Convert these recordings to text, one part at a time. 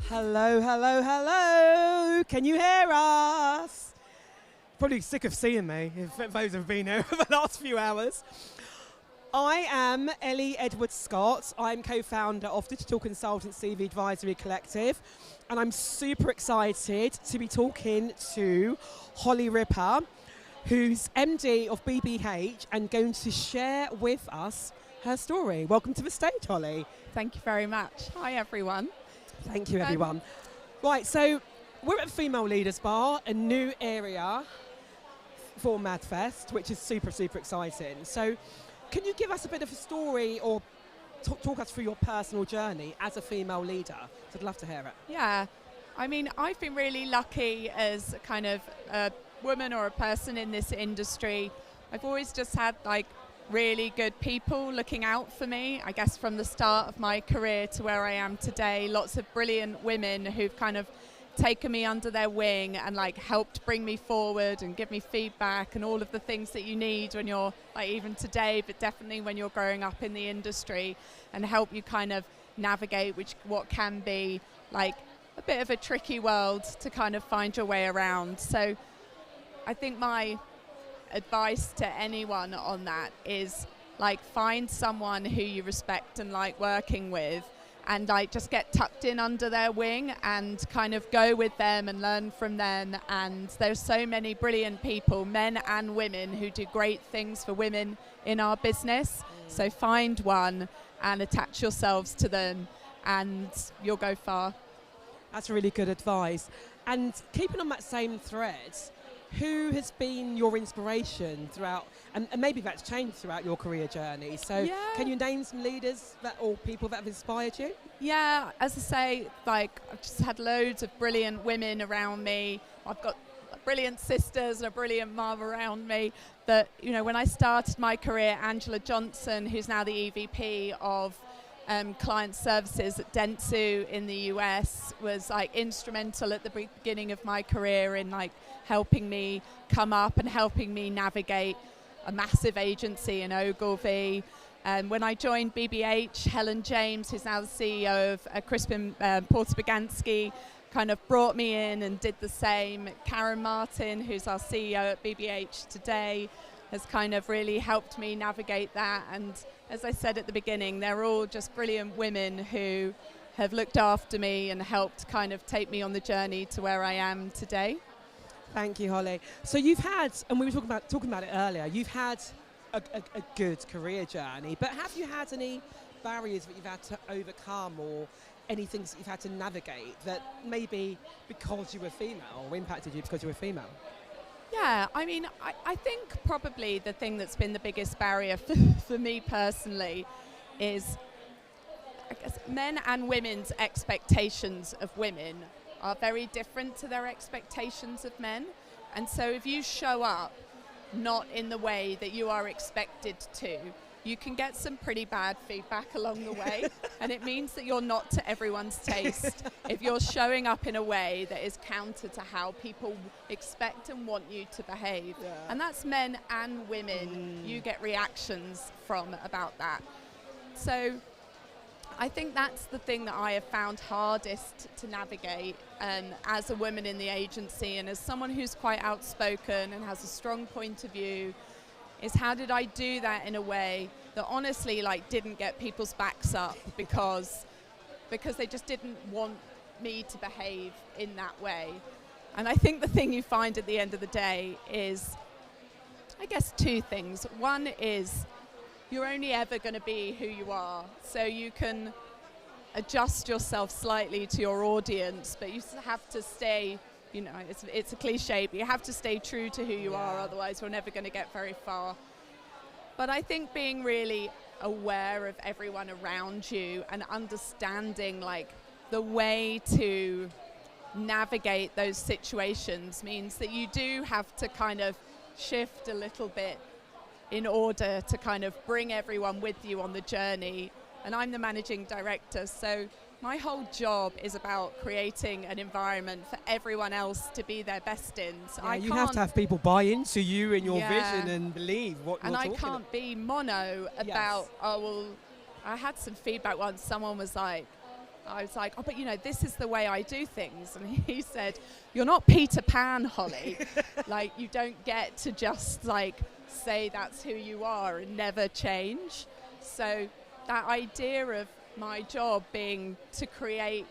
Hello, hello, hello. Can you hear us? Probably sick of seeing me, if those have been here for the last few hours. I am Ellie Edwards-Scott. I'm co-founder of digital consultancy The Advisory Collective, and I'm super excited to be talking to Holly Ripper, who's MD of BBH and going to share with us her story. Welcome to the stage, Holly. Thank you very much. Hi, everyone. Thank you, everyone. Right, so we're at Female Leaders Bar, a new area for MadFest, which is super, super exciting. So can you give us a bit of a story or talk us through your personal journey as a female leader? So I'd love to hear it. Yeah, I mean, I've been really lucky as kind of a woman or a person in this industry. I've always just had like really good people looking out for me, I guess from the start of my career to where I am today. Lots of brilliant women who've kind of taken me under their wing and like helped bring me forward and give me feedback and all of the things that you need when you're like even today, but definitely when you're growing up in the industry, and help you kind of navigate what can be like a bit of a tricky world to kind of find your way around. So I think my advice to anyone on that is like find someone who you respect and like working with, and like just get tucked in under their wing and kind of go with them and learn from them. And there's so many brilliant people, men and women, who do great things for women in our business. So find one and attach yourselves to them and you'll go far. That's really good advice. And keeping on that same thread, who has been your inspiration throughout, and maybe that's changed throughout your career journey? So can you name some leaders or people that have inspired you? Yeah, as I say, like I've just had loads of brilliant women around me. I've got brilliant sisters and a brilliant mum around me. That, you know, when I started my career, Angela Johnson, who's now the EVP of client services at Dentsu in the US, was like instrumental at the beginning of my career in like helping me come up and helping me navigate a massive agency in Ogilvy. When I joined BBH, Helen James, who's now the CEO of Crispin Porter Bagansky, kind of brought me in and did the same. Karen Martin, who's our CEO at BBH today, has kind of really helped me navigate that. And as I said at the beginning, they're all just brilliant women who have looked after me and helped kind of take me on the journey to where I am today. Thank you, Holly. So you've had, and we were talking about it earlier, you've had a good career journey, but have you had any barriers that you've had to overcome, or any things that you've had to navigate that maybe because you were female or impacted you because you were female? Yeah, I mean, I think probably the thing that's been the biggest barrier for me personally is, I guess, men and women's expectations of women are very different to their expectations of men. And so if you show up not in the way that you are expected to, you can get some pretty bad feedback along the way. And it means that you're not to everyone's taste if you're showing up in a way that is counter to how people expect and want you to behave. Yeah. And that's men and women. You get reactions from about that. So I think that's the thing that I have found hardest to navigate as a woman in the agency, and as someone who's quite outspoken and has a strong point of view, is how did I do that in a way that honestly like didn't get people's backs up because they just didn't want me to behave in that way. And I think the thing you find at the end of the day is, I guess, two things. One is you're only ever going to be who you are, so you can adjust yourself slightly to your audience, but you have to stay, you know, it's a cliche, but you have to stay true to who you are, otherwise we're never going to get very far. But I think being really aware of everyone around you and understanding like the way to navigate those situations means that you do have to kind of shift a little bit in order to kind of bring everyone with you on the journey. And I'm the managing director, so my whole job is about creating an environment for everyone else to be their best in. So you have to have people buy into you and your vision and believe what you're talking about. And I can't be mono about, oh, well, I had some feedback once. Someone was like, I was like, oh, but this is the way I do things. And he said, you're not Peter Pan, Holly. Like, you don't get to just say that's who you are and never change. So that idea of my job being to create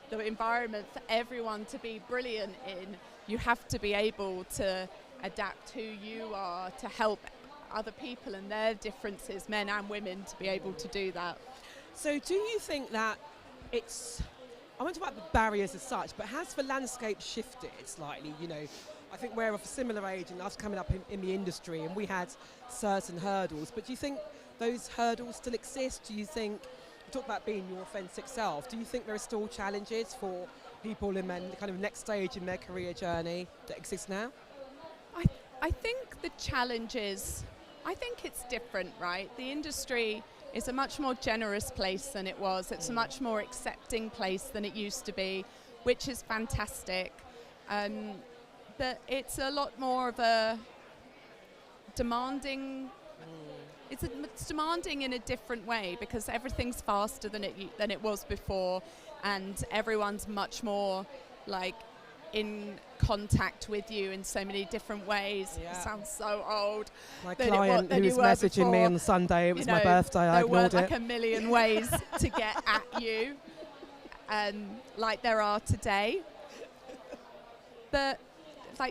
the environment for everyone to be brilliant in, you have to be able to adapt who you are to help other people and their differences, men and women, to be able to do that. So do you think that I won't talk about the barriers as such, but has the landscape shifted slightly? I think we're of a similar age and us coming up in the industry, and we had certain hurdles, but do you think those hurdles still exist? Do you think, you talk about being your authentic self, do you think there are still challenges for people in the kind of next stage in their career journey that exist now? I think the challenges, I think it's different, right? The industry is a much more generous place than it was. It's a much more accepting place than it used to be, which is fantastic. But it's a lot more of a demanding, it's demanding in a different way, because everything's faster than it was before, and everyone's much more in contact with you in so many different ways. Yeah. It sounds so old. My client who was messaging me on Sunday, it was my birthday, I ignored it. There weren't a million ways to get at you like there are today. But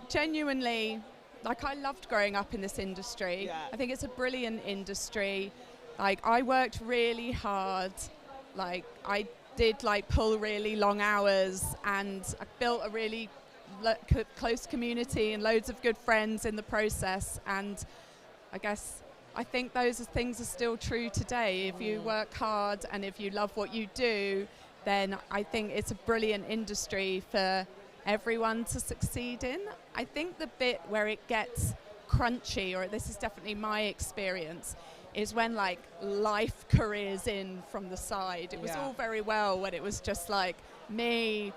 genuinely, I loved growing up in this industry. Yeah. I think it's a brilliant industry. I worked really hard. I did pull really long hours, and I built a really close community and loads of good friends in the process. And I think those things are still true today. If you work hard and if you love what you do, then I think it's a brilliant industry for everyone to succeed in. I think the bit where it gets crunchy, or this is definitely my experience, is when life careers in from the side. It was all very well when it was just me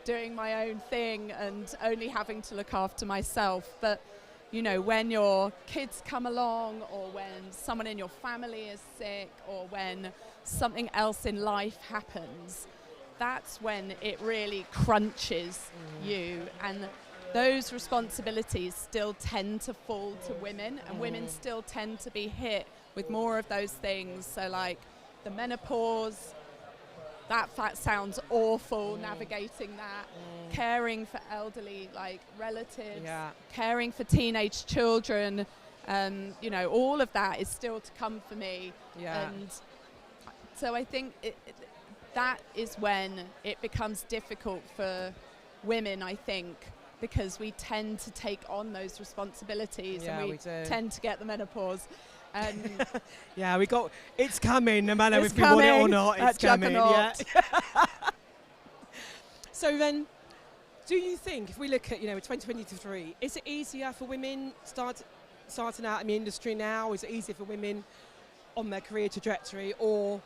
doing my own thing and only having to look after myself. But when your kids come along, or when someone in your family is sick, or when something else in life happens, that's when it really crunches you. And those responsibilities still tend to fall to women, and women still tend to be hit with more of those things. So the menopause, that sounds awful, navigating that, caring for elderly relatives, caring for teenage children, all of that is still to come for me. And so I think that is when it becomes difficult for women, I think, because we tend to take on those responsibilities, and we tend to get the menopause. It's coming, no matter if we want it or not, it's coming. Yeah. So then, do you think, if we look at 2023, is it easier for women starting out in the industry now? Is it easier for women on their career trajectory, or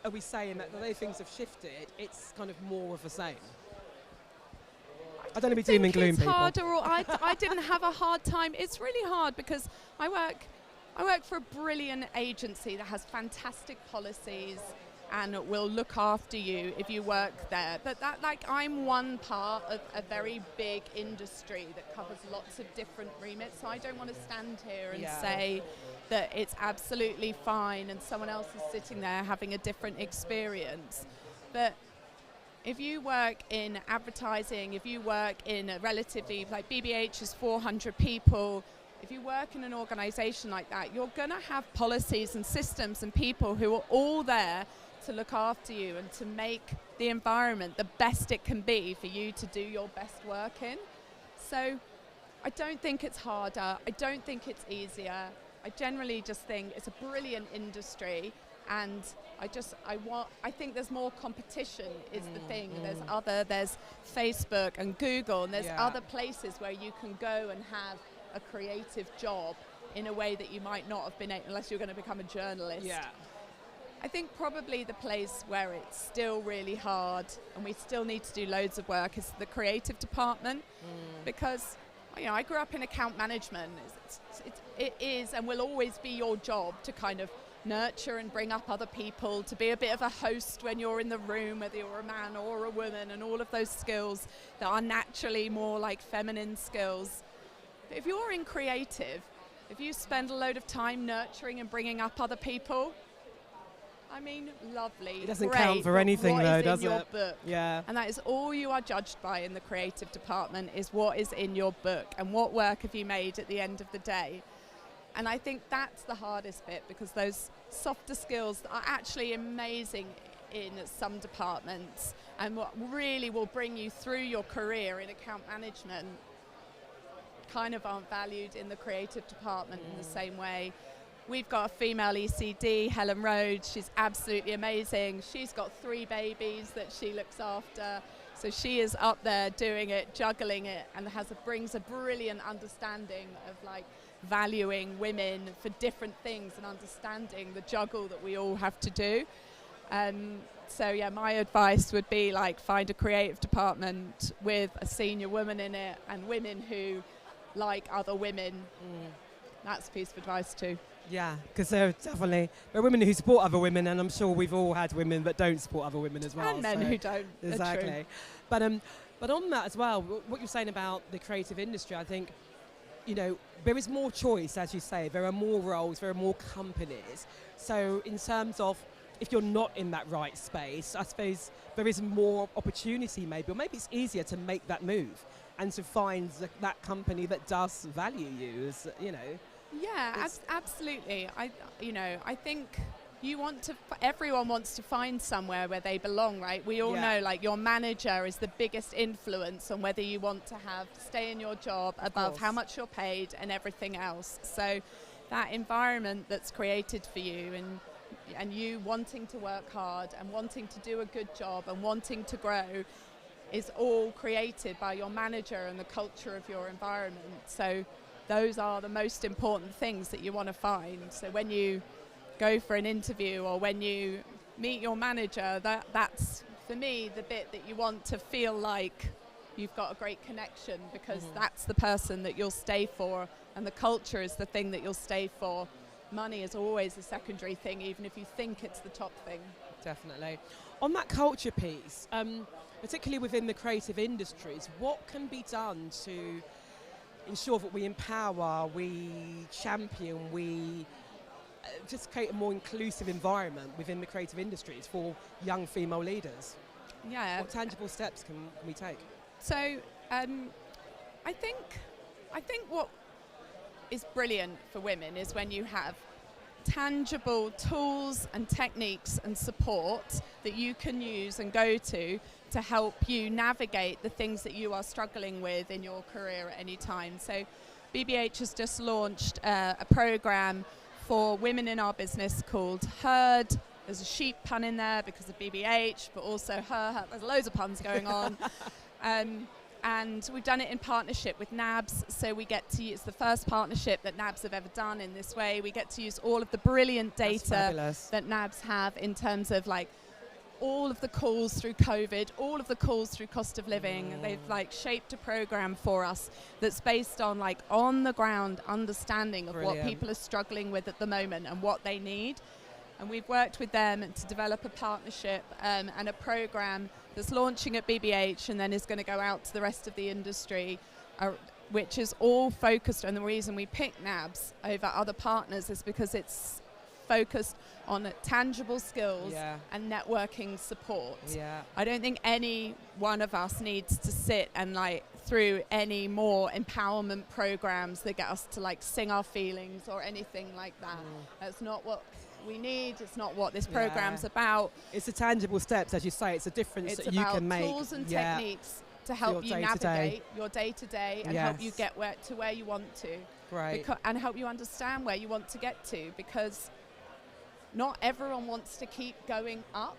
are we saying that although things have shifted, it's kind of more of the same? I don't want to be doom and gloom, people. Harder, or I didn't have a hard time. It's really hard because I work for a brilliant agency that has fantastic policies and will look after you if you work there. But I'm one part of a very big industry that covers lots of different remits. So I don't want to stand here and say that it's absolutely fine and someone else is sitting there having a different experience. But if you work in advertising, if you work in a relatively, BBH is 400 people, if you work in an organisation like that, you're going to have policies and systems and people who are all there to look after you and to make the environment the best it can be for you to do your best work in. So I don't think it's harder. I don't think it's easier. I generally just think it's a brilliant industry, and I think there's more competition is the thing. There's Facebook and Google, and there's other places where you can go and have a creative job in a way that you might not have been able, unless you're going to become a journalist. Yeah. I think probably the place where it's still really hard and we still need to do loads of work is the creative department, because I grew up in account management. it is and will always be your job to kind of nurture and bring up other people, to be a bit of a host when you're in the room, whether you're a man or a woman, and all of those skills that are naturally more like feminine skills. But if you're in creative, if you spend a load of time nurturing and bringing up other people, I mean, lovely. It doesn't great, count for anything though, does it? What is in your book? Yeah. And that is all you are judged by in the creative department, is what is in your book and what work have you made at the end of the day. And I think that's the hardest bit, because those softer skills are actually amazing in some departments and what really will bring you through your career in account management kind of aren't valued in the creative department in the same way. We've got a female ECD, Helen Rhodes. She's absolutely amazing. She's got 3 babies that she looks after. So she is up there doing it, juggling it, and brings a brilliant understanding of like valuing women for different things and understanding the juggle that we all have to do. So yeah, my advice would be like find a creative department with a senior woman in it and women who like other women. That's a piece of advice too. Yeah, because there are women who support other women, and I'm sure we've all had women that don't support other women as well. And men who don't. Exactly. But on that as well, what you're saying about the creative industry, I think, you know, there is more choice, as you say. There are more roles, there are more companies. So in terms of if you're not in that right space, I suppose there is more opportunity maybe, or maybe it's easier to make that move and to find that company that does value you, as, you know. Yeah, absolutely. I think everyone wants to find somewhere where they belong, right? We all know, like, your manager is the biggest influence on whether you want to stay in your job, above how much you're paid and everything else. So that environment that's created for you, and you wanting to work hard and wanting to do a good job and wanting to grow, is all created by your manager and the culture of your environment. So those are the most important things that you want to find. So when you go for an interview or when you meet your manager, that's, for me, the bit that you want to feel like you've got a great connection, because that's the person that you'll stay for, and the culture is the thing that you'll stay for. Money is always a secondary thing, even if you think it's the top thing. Definitely. On that culture piece, particularly within the creative industries, what can be done to ensure that we empower, we champion, we just create a more inclusive environment within the creative industries for young female leaders? Yeah. What tangible steps can we take? So I think what is brilliant for women is when you have tangible tools and techniques and support that you can use and go to help you navigate the things that you are struggling with in your career at any time. So BBH has just launched a program for women in our business called Herd. There's a sheep pun in there because of BBH, but also her. There's loads of puns going on. And we've done it in partnership with NABS, so we get to use the first partnership that NABS have ever done in this way. We get to use all of the brilliant data that NABS have in terms of like all of the calls through COVID, all of the calls through cost of living. They've like shaped a program for us that's based on like on the ground understanding of what people are struggling with at the moment and what they need. And we've worked with them to develop a partnership and a program that's launching at BBH and then is going to go out to the rest of the industry, which is all focused, and the reason we picked NABS over other partners is because it's focused on tangible skills and networking support. I don't think any one of us needs to sit and like through any more empowerment programs that get us to like sing our feelings or anything like that. That's not what we need. It's not what this program's about. It's the tangible steps, as you say. It's a difference that you can make. It's about tools and techniques to help you navigate your day-to-day and help you get to where you want to. Right. And help you understand where you want to get to, because not everyone wants to keep going up.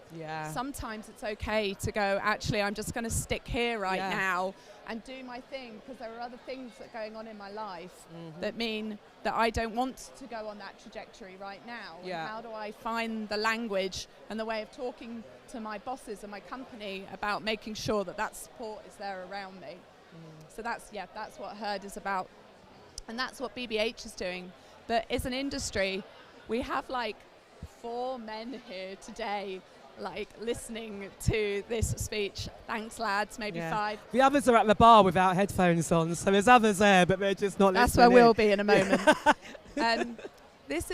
Sometimes it's okay to go, actually, I'm just going to stick here right now and do my thing, because there are other things that are going on in my life that mean that I don't want to go on that trajectory right now. And how do I find the language and the way of talking to my bosses and my company about making sure that that support is there around me? So that's what Herd is about. And that's what BBH is doing. But as an industry, we have like 4 men here today, like listening to this speech. Thanks, lads, maybe 5. The others are at the bar without headphones on, so there's others there, but they're just not That's listening. where we'll be in a moment. This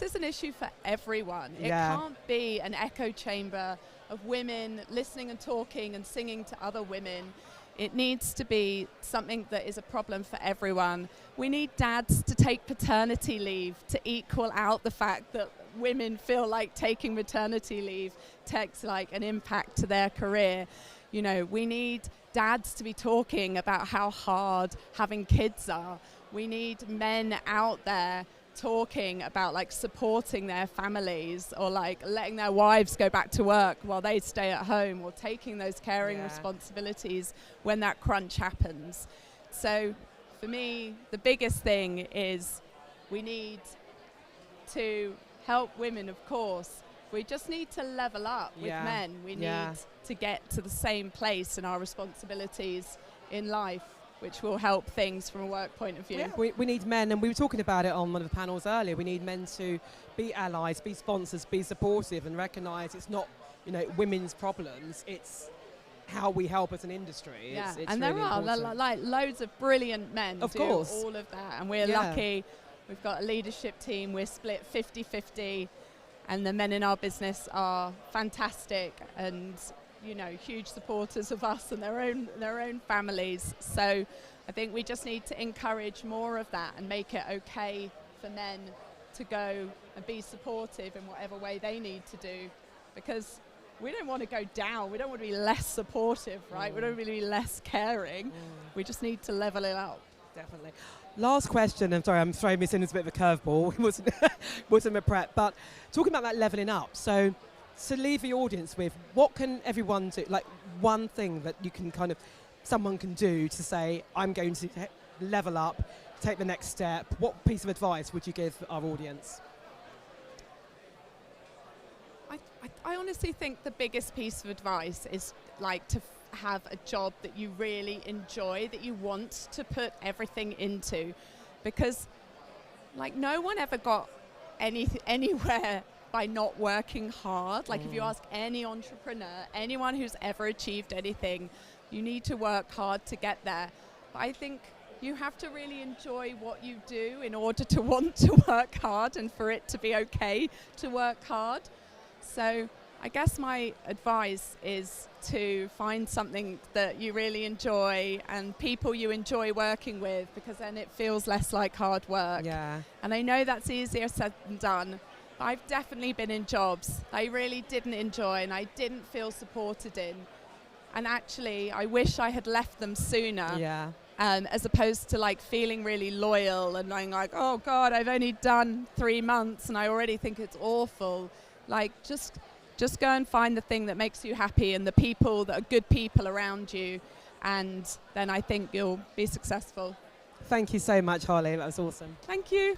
is an issue for everyone. It can't be an echo chamber of women listening and talking and singing to other women. It needs to be something that is a problem for everyone. We need dads to take paternity leave to equal out the fact that women feel like taking maternity leave takes like an impact to their career. You know, we need dads to be talking about how hard having kids are. We need men out there talking about like supporting their families, or like letting their wives go back to work while they stay at home, or taking those caring responsibilities when that crunch happens. So for me, the biggest thing is we need to help women, of course. We just need to level up with men. We need to get to the same place in our responsibilities in life, which will help things from a work point of view. Yeah, we need men, and we were talking about it on one of the panels earlier. We need men to be allies, be sponsors, be supportive, and recognise it's not, you know, women's problems. It's how we help as an industry. Yeah, it's and really there are like loads of brilliant men of do course. all of that, and we're lucky. We've got a leadership team. We're split 50-50, and the men in our business are fantastic and, you know, huge supporters of us and their own families. So I think we just need to encourage more of that and make it okay for men to go and be supportive in whatever way they need to do, because we don't want to go down. We don't want to be less supportive, right? We don't want to be less caring. We just need to level it up. Definitely. Last question. I'm sorry, I'm throwing this in as a bit of a curveball. It wasn't a prep, but talking about that leveling up. So to leave the audience with, what can everyone do? Like one thing that you can kind of, someone can do to say, I'm going to level up, take the next step. What piece of advice would you give our audience? I honestly think the biggest piece of advice is like to have a job that you really enjoy, that you want to put everything into, because like no one ever got anywhere by not working hard. Like if you ask any entrepreneur, anyone who's ever achieved anything, you need to work hard to get there. But I think you have to really enjoy what you do in order to want to work hard and for it to be okay to work hard. So I guess my advice is to find something that you really enjoy and people you enjoy working with, because then it feels less like hard work. Yeah. And I know that's easier said than done. But I've definitely been in jobs I really didn't enjoy and I didn't feel supported in. And actually, I wish I had left them sooner. Yeah. As opposed to like feeling really loyal and going like, oh God, I've only done 3 months and I already think it's awful. Like just go and find the thing that makes you happy and the people that are good people around you, and then I think you'll be successful. Thank you so much, Holly. That was awesome. Thank you.